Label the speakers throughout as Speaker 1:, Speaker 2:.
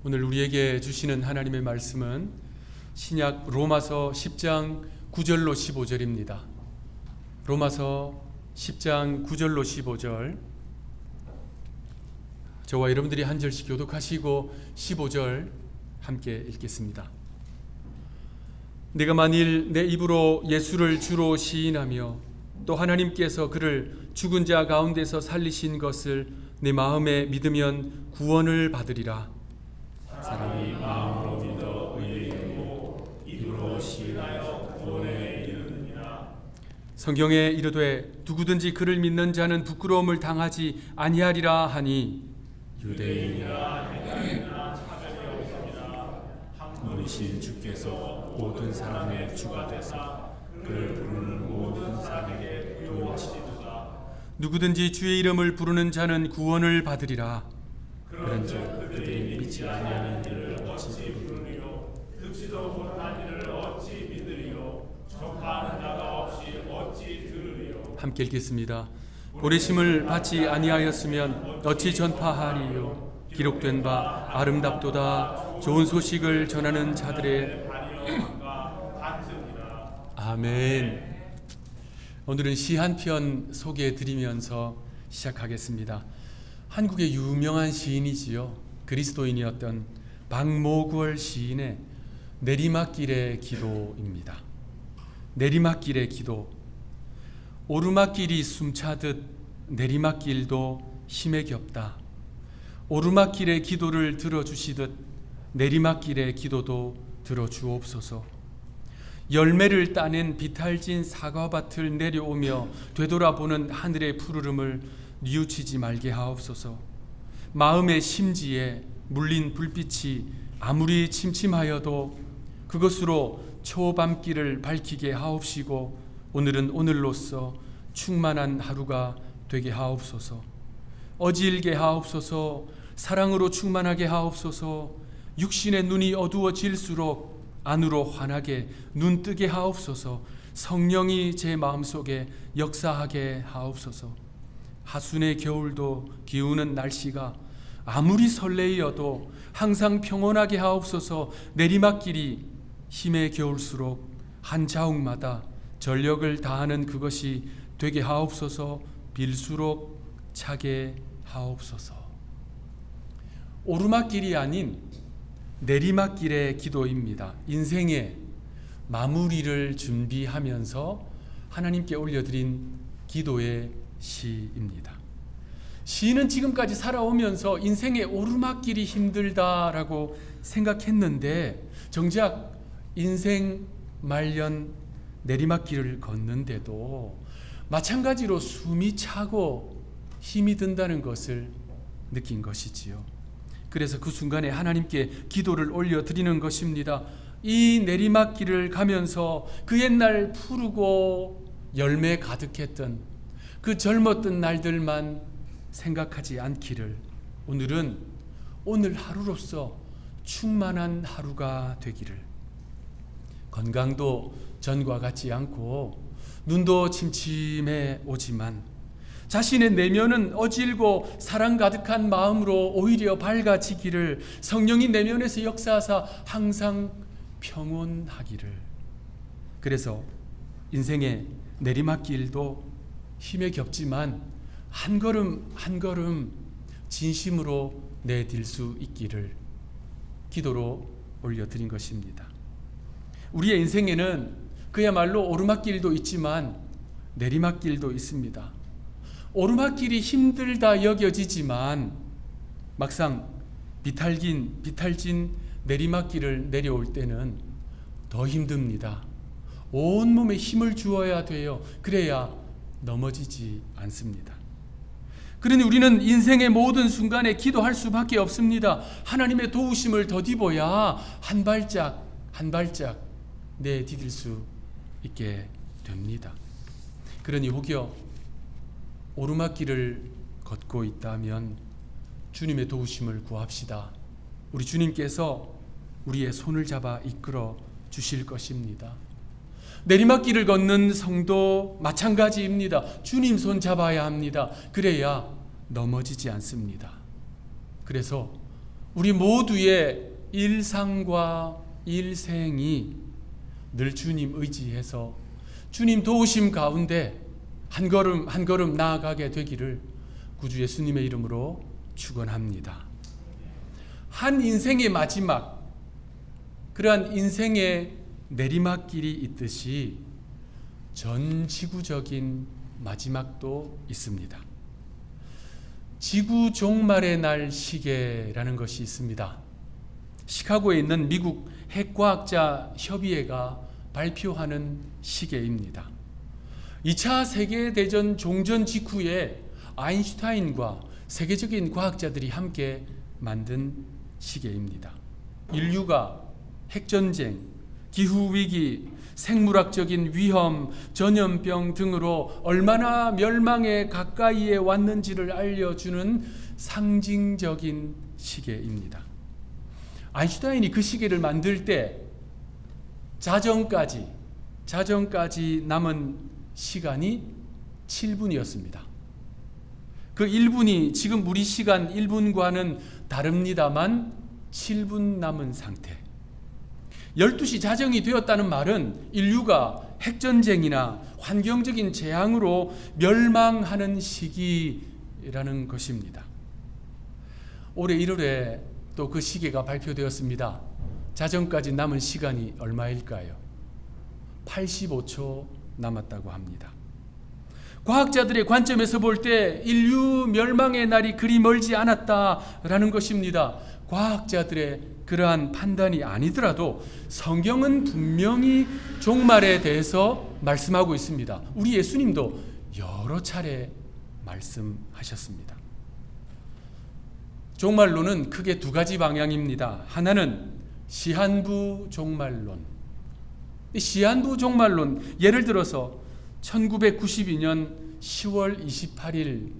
Speaker 1: 오늘 우리에게 주시는 하나님의 말씀은 신약 로마서 10장 9절로 15절입니다. 로마서 10장 9절로 15절, 저와 여러분들이 한 절씩 교독하시고 15절 함께 읽겠습니다. 내가 만일 내 입으로 예수를 주로 시인하며 또 하나님께서 그를 죽은 자 가운데서 살리신 것을 내 마음에 믿으면 구원을 받으리라. 사람이 마음으로 믿어 의에 이르고 입으로 시인하여 구원에 이르느니라. 성경에 이르되 누구든지 그를 믿는 자는 부끄러움을 당하지 아니하리라 하니 유대인이나 헬라인이나 차별이 없습니다. 한 분이신 주께서 모든 사람의 주가 되사 그를 부르는 모든 사람에게 도우시리도다. 누구든지 주의 이름을 부르는 자는 구원을 받으리라. 그런즉 그들이 믿지 아니하는 이를 어찌 부르리요? 듣지도 못한 이를 어찌 믿으리요? 접하는 자가 없이 어찌 들으리요? 함께 읽겠습니다. 보내심을 받지 아니하였으면 어찌 전파하리요? 기록된 바 아름답도다. 좋은 소식을 전하는 자들의 아멘. 오늘은 시 한 편 소개해 드리면서 시작하겠습니다. 한국의 유명한 시인이지요. 그리스도인이었던 박모구월 시인의 내리막길의 기도입니다. 내리막길의 기도. 오르막길이 숨차듯 내리막길도 힘에 겹다. 오르막길의 기도를 들어주시듯 내리막길의 기도도 들어주옵소서. 열매를 따낸 비탈진 사과밭을 내려오며 되돌아보는 하늘의 푸르름을 뉘우치지 말게 하옵소서. 마음의 심지에 물린 불빛이 아무리 침침하여도 그것으로 초밤길을 밝히게 하옵시고 오늘은 오늘로써 충만한 하루가 되게 하옵소서. 어질게 하옵소서. 사랑으로 충만하게 하옵소서. 육신의 눈이 어두워질수록 안으로 환하게 눈뜨게 하옵소서. 성령이 제 마음속에 역사하게 하옵소서. 하순의 겨울도 기우는 날씨가 아무리 설레이어도 항상 평온하게 하옵소서. 내리막길이 힘의 겨울수록 한 자욱마다 전력을 다하는 그것이 되게 하옵소서. 빌수록 차게 하옵소서. 오르막길이 아닌 내리막길의 기도입니다. 인생의 마무리를 준비하면서 하나님께 올려드린 기도의 시입니다. 시인은 지금까지 살아오면서 인생의 오르막길이 힘들다라고 생각했는데 정작 인생 말년 내리막길을 걷는데도 마찬가지로 숨이 차고 힘이 든다는 것을 느낀 것이지요. 그래서 그 순간에 하나님께 기도를 올려드리는 것입니다. 이 내리막길을 가면서 그 옛날 푸르고 열매 가득했던 그 젊었던 날들만 생각하지 않기를, 오늘은 오늘 하루로서 충만한 하루가 되기를. 건강도 전과 같지 않고 눈도 침침해 오지만 자신의 내면은 어질고 사랑 가득한 마음으로 오히려 밝아지기를, 성령이 내면에서 역사하사 항상 평온하기를. 그래서 인생의 내리막길도 힘에 겹지만 한 걸음 한 걸음 진심으로 내딜 수 있기를 기도로 올려드린 것입니다. 우리의 인생에는 그야말로 오르막길도 있지만 내리막길도 있습니다. 오르막길이 힘들다 여겨지지만 막상 비탈진 내리막길을 내려올 때는 더 힘듭니다. 온몸에 힘을 주어야 돼요. 그래야 넘어지지 않습니다. 그러니 우리는 인생의 모든 순간에 기도할 수밖에 없습니다. 하나님의 도우심을 더디어야 한 발짝 한 발짝 내디딜 수 있게 됩니다. 그러니 혹여 오르막길을 걷고 있다면 주님의 도우심을 구합시다. 우리 주님께서 우리의 손을 잡아 이끌어 주실 것입니다. 내리막길을 걷는 성도 마찬가지입니다. 주님 손 잡아야 합니다. 그래야 넘어지지 않습니다. 그래서 우리 모두의 일상과 일생이 늘 주님 의지해서 주님 도우심 가운데 한 걸음 한 걸음 나아가게 되기를 구주 예수님의 이름으로 축원합니다. 한 인생의 마지막, 그러한 인생의 내리막길이 있듯이 전 지구적인 마지막도 있습니다. 지구 종말의 날 시계라는 것이 있습니다. 시카고에 있는 미국 핵과학자 협의회가 발표하는 시계입니다. 2차 세계대전 종전 직후에 아인슈타인과 세계적인 과학자들이 함께 만든 시계입니다. 인류가 핵전쟁, 기후위기, 생물학적인 위험, 전염병 등으로 얼마나 멸망에 가까이에 왔는지를 알려주는 상징적인 시계입니다. 아인슈타인이 그 시계를 만들 때 자정까지 남은 시간이 7분이었습니다. 그 1분이 지금 우리 시간 1분과는 다릅니다만 7분 남은 상태. 12시 자정이 되었다는 말은 인류가 핵전쟁이나 환경적인 재앙으로 멸망하는 시기라는 것입니다. 올해 1월에 또 그 시계가 발표되었습니다. 자정까지 남은 시간이 얼마일까요? 85초 남았다고 합니다. 과학자들의 관점에서 볼 때 인류 멸망의 날이 그리 멀지 않았다라는 것입니다. 과학자들의 그러한 판단이 아니더라도 성경은 분명히 종말에 대해서 말씀하고 있습니다. 우리 예수님도 여러 차례 말씀하셨습니다. 종말론은 크게 두 가지 방향입니다. 하나는 시한부 종말론. 시한부 종말론, 예를 들어서 1992년 10월 28일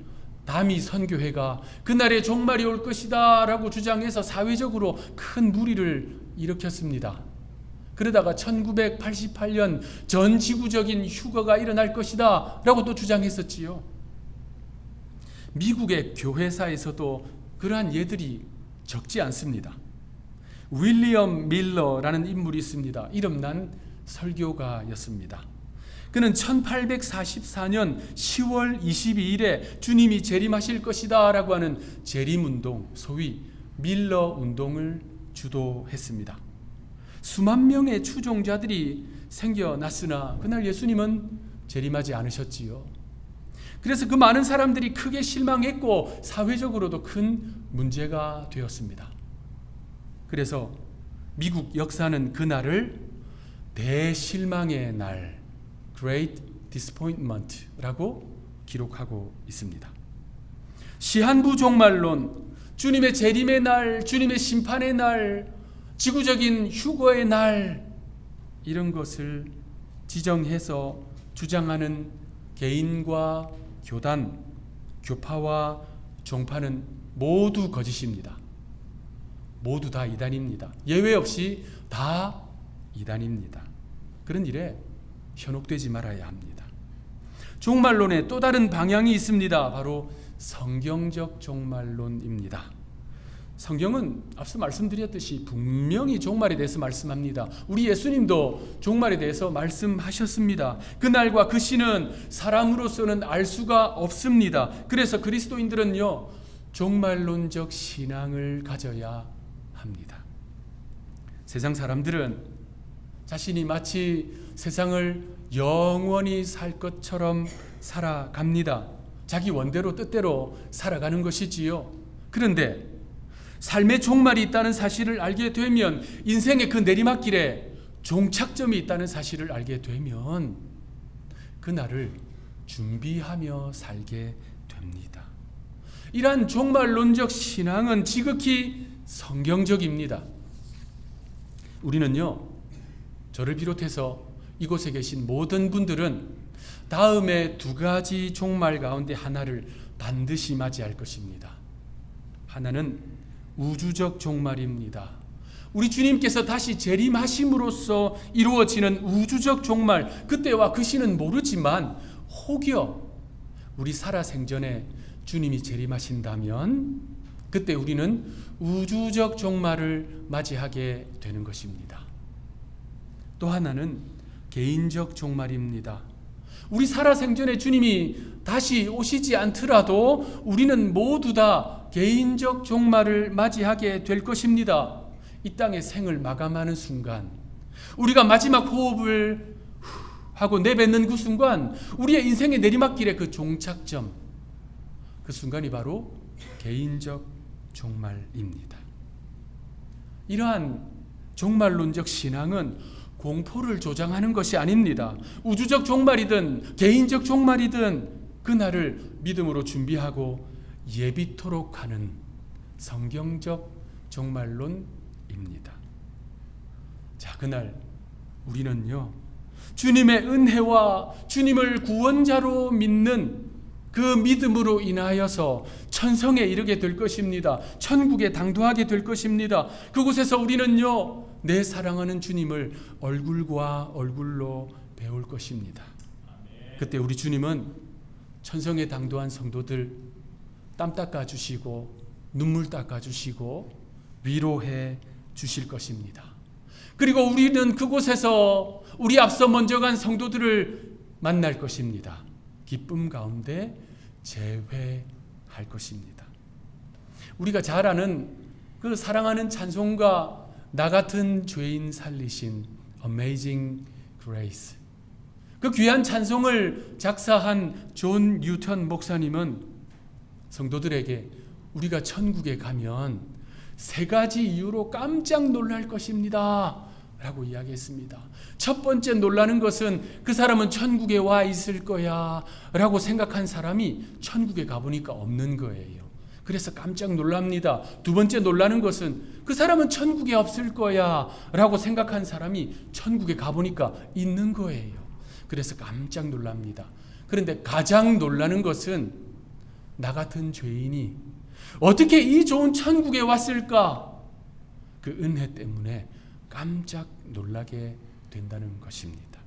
Speaker 1: 다미 선교회가 그날에 종말이 올 것이다 라고 주장해서 사회적으로 큰 무리를 일으켰습니다. 그러다가 1988년 전 지구적인 휴거가 일어날 것이다 라고 또 주장했었지요. 미국의 교회사에서도 그러한 예들이 적지 않습니다. 윌리엄 밀러라는 인물이 있습니다. 이름난 설교가였습니다. 그는 1844년 10월 22일에 주님이 재림하실 것이다 라고 하는 재림운동, 소위 밀러 운동을 주도했습니다. 수만 명의 추종자들이 생겨났으나 그날 예수님은 재림하지 않으셨지요. 그래서 그 많은 사람들이 크게 실망했고 사회적으로도 큰 문제가 되었습니다. 그래서 미국 역사는 그날을 대실망의 날, Great Disappointment라고 기록하고 있습니다. 시한부 종말론, 주님의 재림의 날, 주님의 심판의 날, 지구적인 휴거의 날, 이런 것을 지정해서 주장하는 개인과 교단, 교파와 종파는 모두 거짓입니다. 모두 다 이단입니다. 예외 없이 다 이단입니다. 그런 일에 현혹되지 말아야 합니다. 종말론의 또 다른 방향이 있습니다. 바로 성경적 종말론입니다. 성경은 앞서 말씀드렸듯이 분명히 종말에 대해서 말씀합니다. 우리 예수님도 종말에 대해서 말씀하셨습니다. 그날과 그 시는 사람으로서는 알 수가 없습니다. 그래서 그리스도인들은요, 종말론적 신앙을 가져야 합니다. 세상 사람들은 자신이 마치 세상을 영원히 살 것처럼 살아갑니다. 자기 원대로 뜻대로 살아가는 것이지요. 그런데 삶의 종말이 있다는 사실을 알게 되면, 인생의 그 내리막길에 종착점이 있다는 사실을 알게 되면 그날을 준비하며 살게 됩니다. 이러한 종말론적 신앙은 지극히 성경적입니다. 우리는요, 저를 비롯해서 이곳에 계신 모든 분들은 다음에 두 가지 종말 가운데 하나를 반드시 맞이할 것입니다. 하나는 우주적 종말입니다. 우리 주님께서 다시 재림하심으로써 이루어지는 우주적 종말, 그때와 그 시는 모르지만 혹여 우리 살아생전에 주님이 재림하신다면 그때 우리는 우주적 종말을 맞이하게 되는 것입니다. 또 하나는 개인적 종말입니다. 우리 살아생전에 주님이 다시 오시지 않더라도 우리는 모두 다 개인적 종말을 맞이하게 될 것입니다. 이 땅의 생을 마감하는 순간, 우리가 마지막 호흡을 하고 내뱉는 그 순간, 우리의 인생의 내리막길의 그 종착점, 그 순간이 바로 개인적 종말입니다. 이러한 종말론적 신앙은 공포를 조장하는 것이 아닙니다. 우주적 종말이든 개인적 종말이든 그날을 믿음으로 준비하고 예비토록 하는 성경적 종말론입니다. 자, 그날 우리는요, 주님의 은혜와 주님을 구원자로 믿는 그 믿음으로 인하여서 천성에 이르게 될 것입니다. 천국에 당도하게 될 것입니다. 그곳에서 우리는요, 내 사랑하는 주님을 얼굴과 얼굴로 배울 것입니다. 그때 우리 주님은 천성에 당도한 성도들 땀 닦아주시고 눈물 닦아주시고 위로해 주실 것입니다. 그리고 우리는 그곳에서 우리 앞서 먼저 간 성도들을 만날 것입니다. 기쁨 가운데 재회할 것입니다. 우리가 잘 아는 그 사랑하는 찬송가, 나 같은 죄인 살리신 Amazing Grace, 그 귀한 찬송을 작사한 존 뉴턴 목사님은 성도들에게 우리가 천국에 가면 세 가지 이유로 깜짝 놀랄 것입니다 라고 이야기했습니다. 첫 번째 놀라는 것은 그 사람은 천국에 와 있을 거야 라고 생각한 사람이 천국에 가보니까 없는 거예요. 그래서 깜짝 놀랍니다. 두 번째 놀라는 것은 그 사람은 천국에 없을 거야 라고 생각한 사람이 천국에 가보니까 있는 거예요. 그래서 깜짝 놀랍니다. 그런데 가장 놀라는 것은 나 같은 죄인이 어떻게 이 좋은 천국에 왔을까? 그 은혜 때문에 깜짝 놀라게 된다는 것입니다.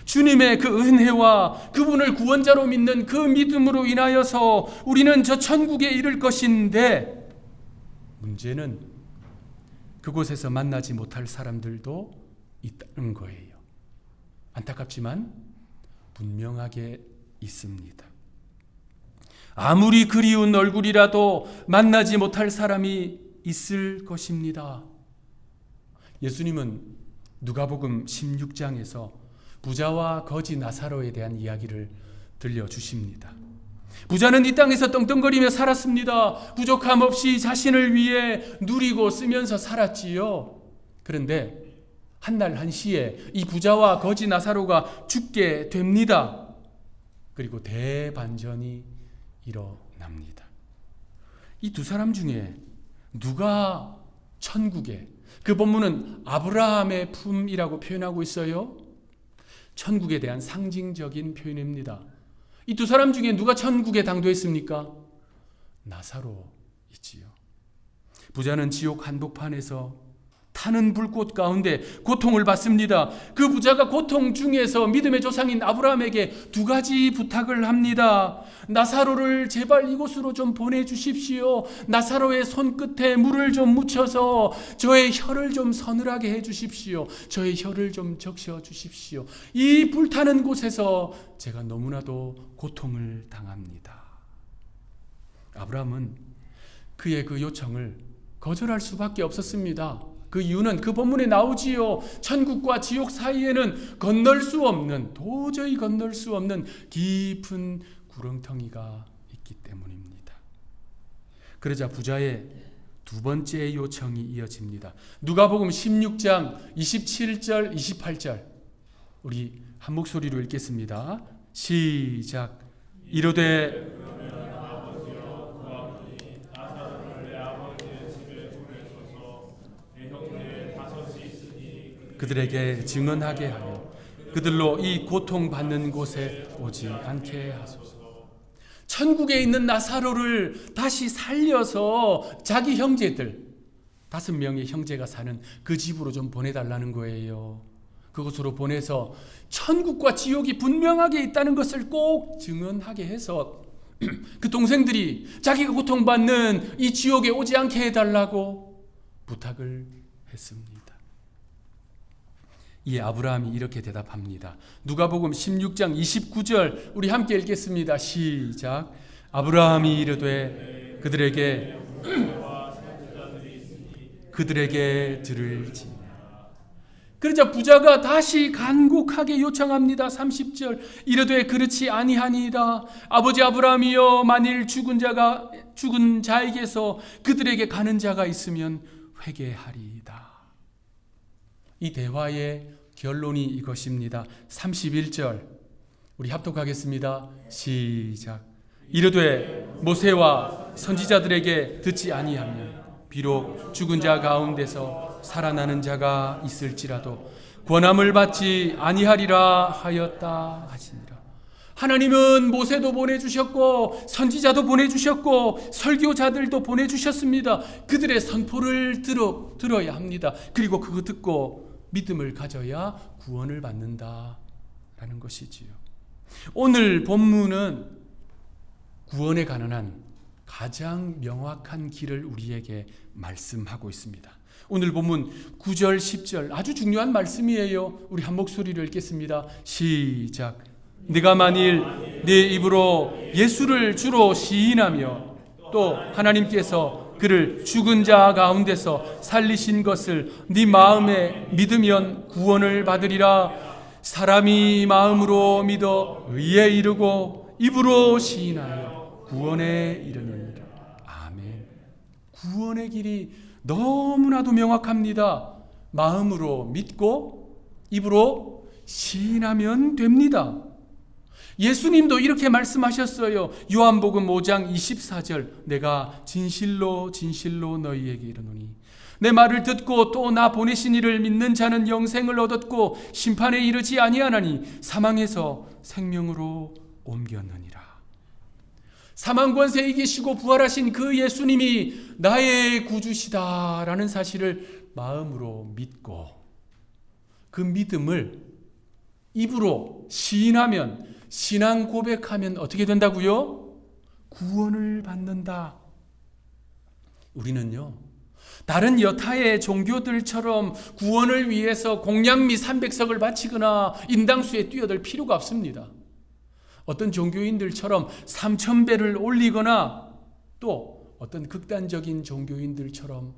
Speaker 1: 주님의 그 은혜와 그분을 구원자로 믿는 그 믿음으로 인하여서 우리는 저 천국에 이를 것인데, 문제는 그곳에서 만나지 못할 사람들도 있다는 거예요. 안타깝지만 분명하게 있습니다. 아무리 그리운 얼굴이라도 만나지 못할 사람이 있을 것입니다. 예수님은 누가복음 16장에서 부자와 거지 나사로에 대한 이야기를 들려주십니다. 부자는 이 땅에서 떵떵거리며 살았습니다. 부족함 없이 자신을 위해 누리고 쓰면서 살았지요. 그런데 한날 한시에 이 부자와 거지 나사로가 죽게 됩니다. 그리고 대반전이 일어납니다. 이 두 사람 중에 누가 천국에, 그 본문은 아브라함의 품이라고 표현하고 있어요. 천국에 대한 상징적인 표현입니다. 이 두 사람 중에 누가 천국에 당도했습니까? 나사로이지요. 부자는 지옥 한복판에서 타는 불꽃 가운데 고통을 받습니다. 그 부자가 고통 중에서 믿음의 조상인 아브라함에게 두 가지 부탁을 합니다. 나사로를 제발 이곳으로 좀 보내주십시오. 나사로의 손끝에 물을 좀 묻혀서 저의 혀를 좀 서늘하게 해주십시오. 저의 혀를 좀 적셔주십시오. 이 불타는 곳에서 제가 너무나도 고통을 당합니다. 아브라함은 그의 그 요청을 거절할 수밖에 없었습니다. 그 이유는 그 본문에 나오지요. 천국과 지옥 사이에는 건널 수 없는, 도저히 건널 수 없는 깊은 구렁텅이가 있기 때문입니다. 그러자 부자의 두 번째 요청이 이어집니다. 누가복음 16장 27절 28절 우리 한 목소리로 읽겠습니다. 시작. 이르되 그들에게 증언하게 하여 그들로 이 고통받는 곳에 오지 않게 하소서. 천국에 있는 나사로를 다시 살려서 자기 형제들 5명의 형제가 사는 그 집으로 좀 보내달라는 거예요. 그곳으로 보내서 천국과 지옥이 분명하게 있다는 것을 꼭 증언하게 해서 그 동생들이 자기가 고통받는 이 지옥에 오지 않게 해달라고 부탁을 했습니다. 이에 아브라함이 이렇게 대답합니다. 누가복음 16장 29절 우리 함께 읽겠습니다. 시작. 아브라함이 이르되 그들에게 들을지니라. 그러자 부자가 다시 간곡하게 요청합니다. 30절 이르되 그렇지 아니하니이다. 아버지 아브라함이여, 만일 죽은 자에게서 그들에게 가는 자가 있으면 회개하리이다. 이 대화의 결론이 이것입니다. 31절 우리 합독하겠습니다. 시작. 이르되 모세와 선지자들에게 듣지 아니하면 비록 죽은 자 가운데서 살아나는 자가 있을지라도 권함을 받지 아니하리라 하였다 하시니라. 하나님은 모세도 보내주셨고 선지자도 보내주셨고 설교자들도 보내주셨습니다. 그들의 선포를 들어야 합니다. 그리고 그거 듣고 믿음을 가져야 구원을 받는다라는 것이지요. 오늘 본문은 구원에 관한 가장 명확한 길을 우리에게 말씀하고 있습니다. 오늘 본문 9절 10절 아주 중요한 말씀이에요. 우리 한 목소리를 읽겠습니다. 시작. 네가 만일 네 입으로 예수를 주로 시인하며 또 하나님께서 그를 죽은 자 가운데서 살리신 것을 네 마음에 믿으면 구원을 받으리라. 사람이 마음으로 믿어 의에 이르고 입으로 시인하여 구원에 이르느니라. 아멘. 구원의 길이 너무나도 명확합니다. 마음으로 믿고 입으로 시인하면 됩니다. 예수님도 이렇게 말씀하셨어요. 요한복음 5장 24절 내가 진실로 진실로 너희에게 이르노니 내 말을 듣고 또 나 보내신 이를 믿는 자는 영생을 얻었고 심판에 이르지 아니하나니 사망에서 생명으로 옮겼느니라. 사망 권세에 이기시고 부활하신 그 예수님이 나의 구주시다라는 사실을 마음으로 믿고 그 믿음을 입으로 시인하면, 신앙 고백하면 어떻게 된다고요? 구원을 받는다. 우리는요, 다른 여타의 종교들처럼 구원을 위해서 공양미 300석을 바치거나 인당수에 뛰어들 필요가 없습니다. 어떤 종교인들처럼 3000배를 올리거나 또 어떤 극단적인 종교인들처럼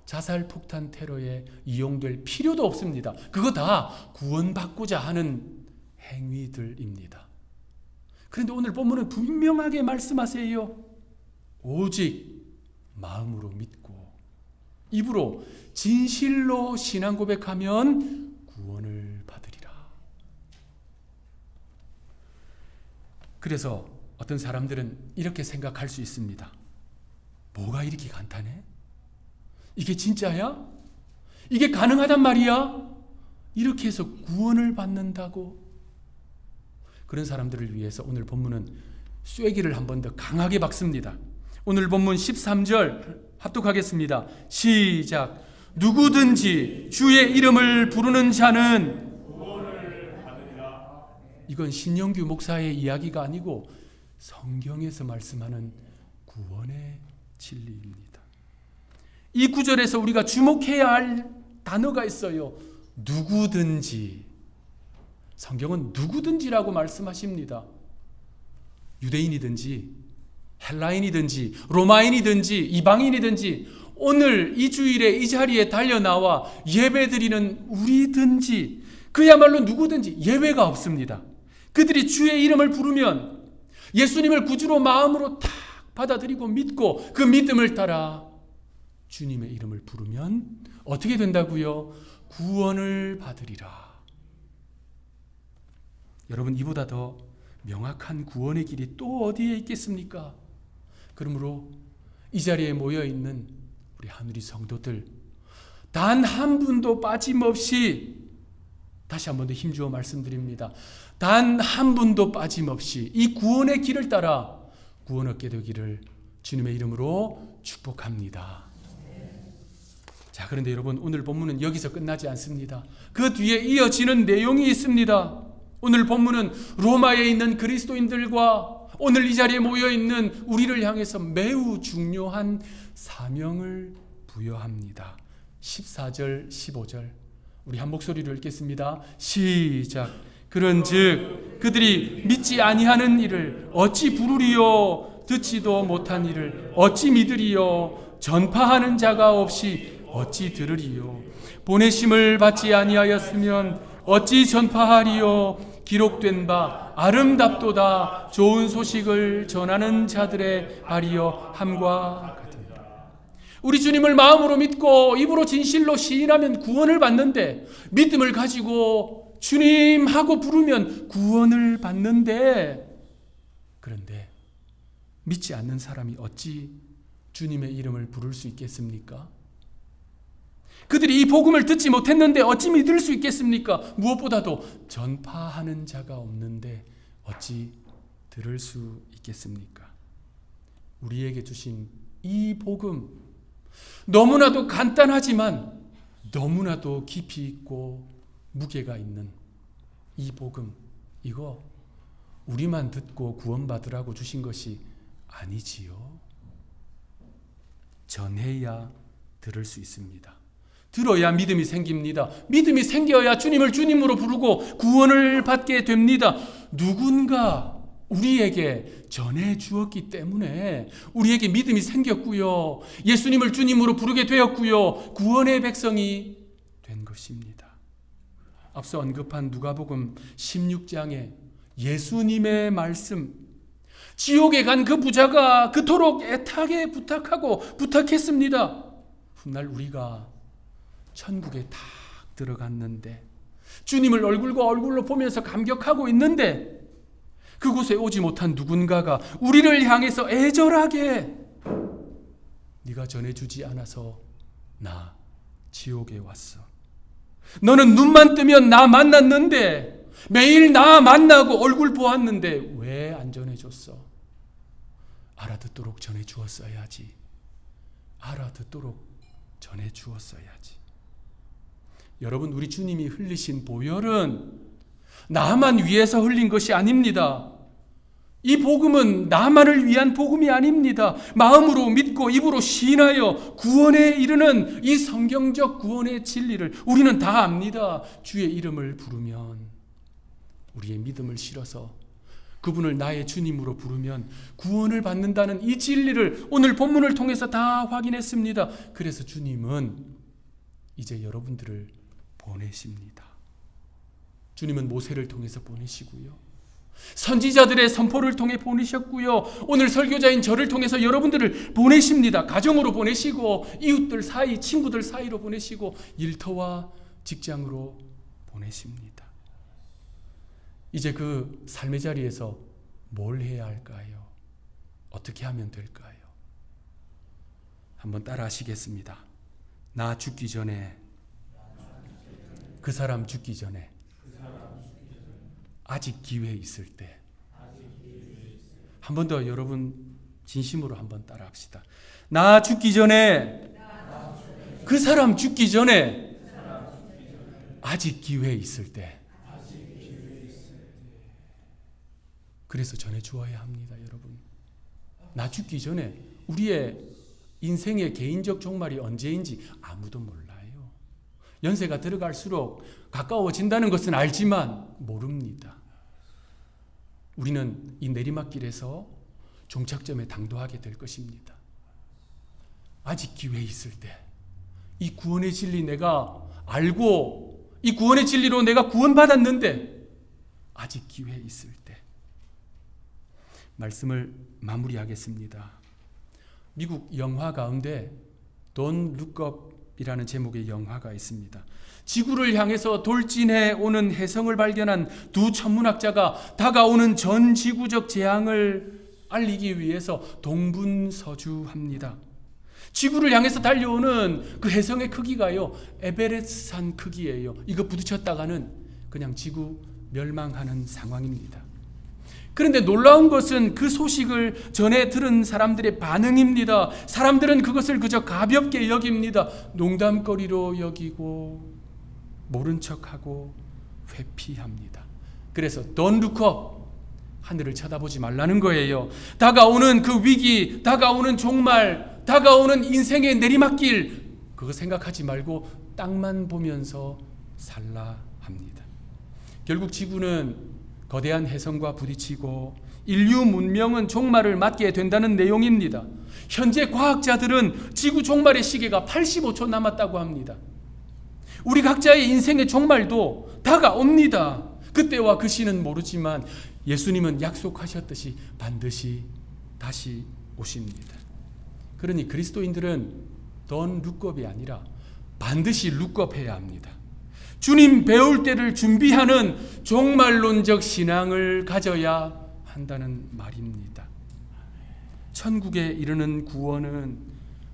Speaker 1: 자살폭탄 테러에 이용될 필요도 없습니다. 그거 다 구원받고자 하는 행위들입니다. 그런데 오늘 본문은 분명하게 말씀하세요. 오직 마음으로 믿고 입으로 진실로 신앙 고백하면 구원을 받으리라. 그래서 어떤 사람들은 이렇게 생각할 수 있습니다. 뭐가 이렇게 간단해? 이게 진짜야? 이게 가능하단 말이야? 이렇게 해서 구원을 받는다고? 그런 사람들을 위해서 오늘 본문은 쐐기를 한 번 더 강하게 박습니다. 오늘 본문 13절 합독하겠습니다. 시작. 누구든지 주의 이름을 부르는 자는 구원을 받으리라. 이건 신영규 목사의 이야기가 아니고 성경에서 말씀하는 구원의 진리입니다. 이 구절에서 우리가 주목해야 할 단어가 있어요. 누구든지. 성경은 누구든지라고 말씀하십니다. 유대인이든지 헬라인이든지 로마인이든지 이방인이든지 오늘 이 주일에 이 자리에 달려나와 예배드리는 우리든지 그야말로 누구든지 예외가 없습니다. 그들이 주의 이름을 부르면 예수님을 구주로 마음으로 탁 받아들이고 믿고 그 믿음을 따라 주님의 이름을 부르면 어떻게 된다고요? 구원을 받으리라. 여러분, 이보다 더 명확한 구원의 길이 또 어디에 있겠습니까? 그러므로 이 자리에 모여있는 우리 하늘의 성도들 단 한 분도 빠짐없이, 다시 한 번 더 힘주어 말씀드립니다. 단 한 분도 빠짐없이 이 구원의 길을 따라 구원 얻게 되기를 주님의 이름으로 축복합니다. 자, 그런데 여러분, 오늘 본문은 여기서 끝나지 않습니다. 그 뒤에 이어지는 내용이 있습니다. 오늘 본문은 로마에 있는 그리스도인들과 오늘 이 자리에 모여있는 우리를 향해서 매우 중요한 사명을 부여합니다. 14절 15절 우리 한 목소리로 읽겠습니다. 시작. 그런즉 그들이 믿지 아니하는 일을 어찌 부르리요? 듣지도 못한 일을 어찌 믿으리요? 전파하는 자가 없이 어찌 들으리요? 보내심을 받지 아니하였으면 어찌 전파하리요? 기록된 바 아름답도다. 좋은 소식을 전하는 자들의 발이여 함과 같으니라. 우리 주님을 마음으로 믿고 입으로 진실로 시인하면 구원을 받는데, 믿음을 가지고 주님 하고 부르면 구원을 받는데, 그런데 믿지 않는 사람이 어찌 주님의 이름을 부를 수 있겠습니까? 그들이 이 복음을 듣지 못했는데 어찌 믿을 수 있겠습니까? 무엇보다도 전파하는 자가 없는데 어찌 들을 수 있겠습니까? 우리에게 주신 이 복음, 너무나도 간단하지만 너무나도 깊이 있고 무게가 있는 이 복음, 이거 우리만 듣고 구원받으라고 주신 것이 아니지요. 전해야 들을 수 있습니다. 들어야 믿음이 생깁니다. 믿음이 생겨야 주님을 주님으로 부르고 구원을 받게 됩니다. 누군가 우리에게 전해 주었기 때문에 우리에게 믿음이 생겼고요. 예수님을 주님으로 부르게 되었고요. 구원의 백성이 된 것입니다. 앞서 언급한 누가복음 16장에 예수님의 말씀, 지옥에 간 그 부자가 그토록 애타게 부탁했습니다. 훗날 우리가 천국에 탁 들어갔는데, 주님을 얼굴과 얼굴로 보면서 감격하고 있는데, 그곳에 오지 못한 누군가가 우리를 향해서 애절하게 네가 전해주지 않아서 나 지옥에 왔어. 너는 눈만 뜨면 나 만났는데, 매일 나 만나고 얼굴 보았는데 왜 안 전해줬어? 알아듣도록 전해주었어야지. 알아듣도록 전해주었어야지. 여러분, 우리 주님이 흘리신 보혈은 나만 위해서 흘린 것이 아닙니다. 이 복음은 나만을 위한 복음이 아닙니다. 마음으로 믿고 입으로 시인하여 구원에 이르는 이 성경적 구원의 진리를 우리는 다 압니다. 주의 이름을 부르면, 우리의 믿음을 실어서 그분을 나의 주님으로 부르면 구원을 받는다는 이 진리를 오늘 본문을 통해서 다 확인했습니다. 그래서 주님은 이제 여러분들을 보내십니다. 주님은 모세를 통해서 보내시고요, 선지자들의 선포를 통해 보내셨고요, 오늘 설교자인 저를 통해서 여러분들을 보내십니다. 가정으로 보내시고, 이웃들 사이, 친구들 사이로 보내시고, 일터와 직장으로 보내십니다. 이제 그 삶의 자리에서 뭘 해야 할까요? 어떻게 하면 될까요? 한번 따라 하시겠습니다. 나 죽기 전에, 그 사람 죽기 전에, 아직 기회 있을 때. 한 번 더 여러분 진심으로 한번 따라 합시다. 나 죽기 전에, 그 사람 죽기 전에, 아직 기회 있을 때. 그래서 전해 주어야 합니다, 여러분. 나 죽기 전에. 우리의 인생의 개인적 종말이 언제인지 아무도 몰라요. 연세가 들어갈수록 가까워진다는 것은 알지만 모릅니다. 우리는 이 내리막길에서 종착점에 당도하게 될 것입니다. 아직 기회 있을 때, 이 구원의 진리 내가 알고 이 구원의 진리로 내가 구원받았는데 아직 기회 있을 때. 말씀을 마무리하겠습니다. 미국 영화 가운데 Don't Look Up이라는 제목의 영화가 있습니다. 지구를 향해서 돌진해 오는 혜성을 발견한 두 천문학자가 다가오는 전 지구적 재앙을 알리기 위해서 동분서주합니다. 지구를 향해서 달려오는 그 혜성의 크기가요, 에베레스트산 크기예요. 이거 부딪혔다가는 그냥 지구 멸망하는 상황입니다. 그런데 놀라운 것은 그 소식을 전해 들은 사람들의 반응입니다. 사람들은 그것을 그저 가볍게 여깁니다. 농담거리로 여기고 모른 척하고 회피합니다. 그래서 Don't look up, 하늘을 쳐다보지 말라는 거예요. 다가오는 그 위기, 다가오는 종말, 다가오는 인생의 내리막길, 그거 생각하지 말고 땅만 보면서 살라 합니다. 결국 지구는 거대한 혜성과 부딪히고 인류 문명은 종말을 맞게 된다는 내용입니다. 현재 과학자들은 지구 종말의 시계가 85초 남았다고 합니다. 우리 각자의 인생의 종말도 다가옵니다. 그때와 그 시는 모르지만 예수님은 약속하셨듯이 반드시 다시 오십니다. 그러니 그리스도인들은 던 룩업이 아니라 반드시 룩업해야 합니다. 주님 배울 때를 준비하는 종말론적 신앙을 가져야 한다는 말입니다. 천국에 이르는 구원은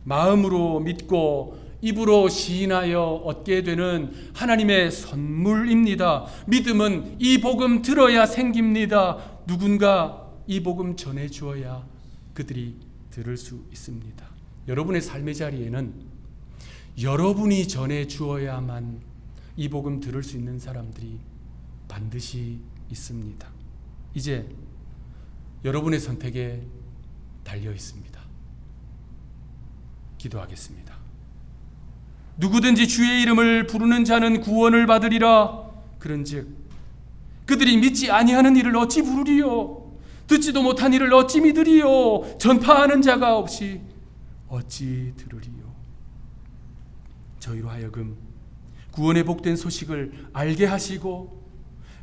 Speaker 1: 마음으로 믿고 입으로 시인하여 얻게 되는 하나님의 선물입니다. 믿음은 이 복음 들어야 생깁니다. 누군가 이 복음 전해 주어야 그들이 들을 수 있습니다. 여러분의 삶의 자리에는 여러분이 전해 주어야만 이 복음 들을 수 있는 사람들이 반드시 있습니다. 이제 여러분의 선택에 달려 있습니다. 기도하겠습니다. 누구든지 주의 이름을 부르는 자는 구원을 받으리라. 그런즉 그들이 믿지 아니하는 이를 어찌 부르리요? 듣지도 못한 이를 어찌 믿으리요? 전파하는 자가 없이 어찌 들으리요? 저희로 하여금 구원의 복된 소식을 알게 하시고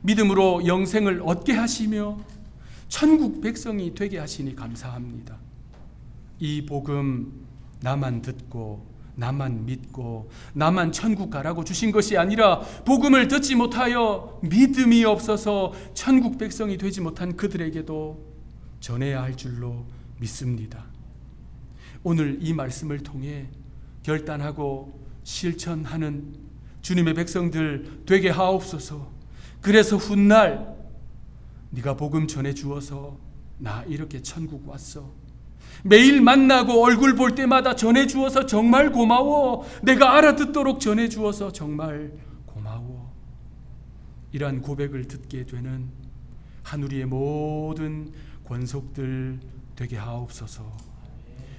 Speaker 1: 믿음으로 영생을 얻게 하시며 천국 백성이 되게 하시니 감사합니다. 이 복음 나만 듣고 나만 믿고 나만 천국 가라고 주신 것이 아니라 복음을 듣지 못하여 믿음이 없어서 천국 백성이 되지 못한 그들에게도 전해야 할 줄로 믿습니다. 오늘 이 말씀을 통해 결단하고 실천하는 주님의 백성들 되게 하옵소서. 그래서 훗날 네가 복음 전해 주어서 나 이렇게 천국 왔어. 매일 만나고 얼굴 볼 때마다 전해 주어서 정말 고마워. 내가 알아듣도록 전해 주어서 정말 고마워. 이러한 고백을 듣게 되는 하늘의 모든 권속들 되게 하옵소서.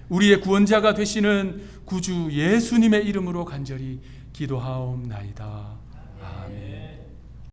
Speaker 1: 우리의 구원자가 되시는 구주 예수님의 이름으로 간절히 기도하옵나이다.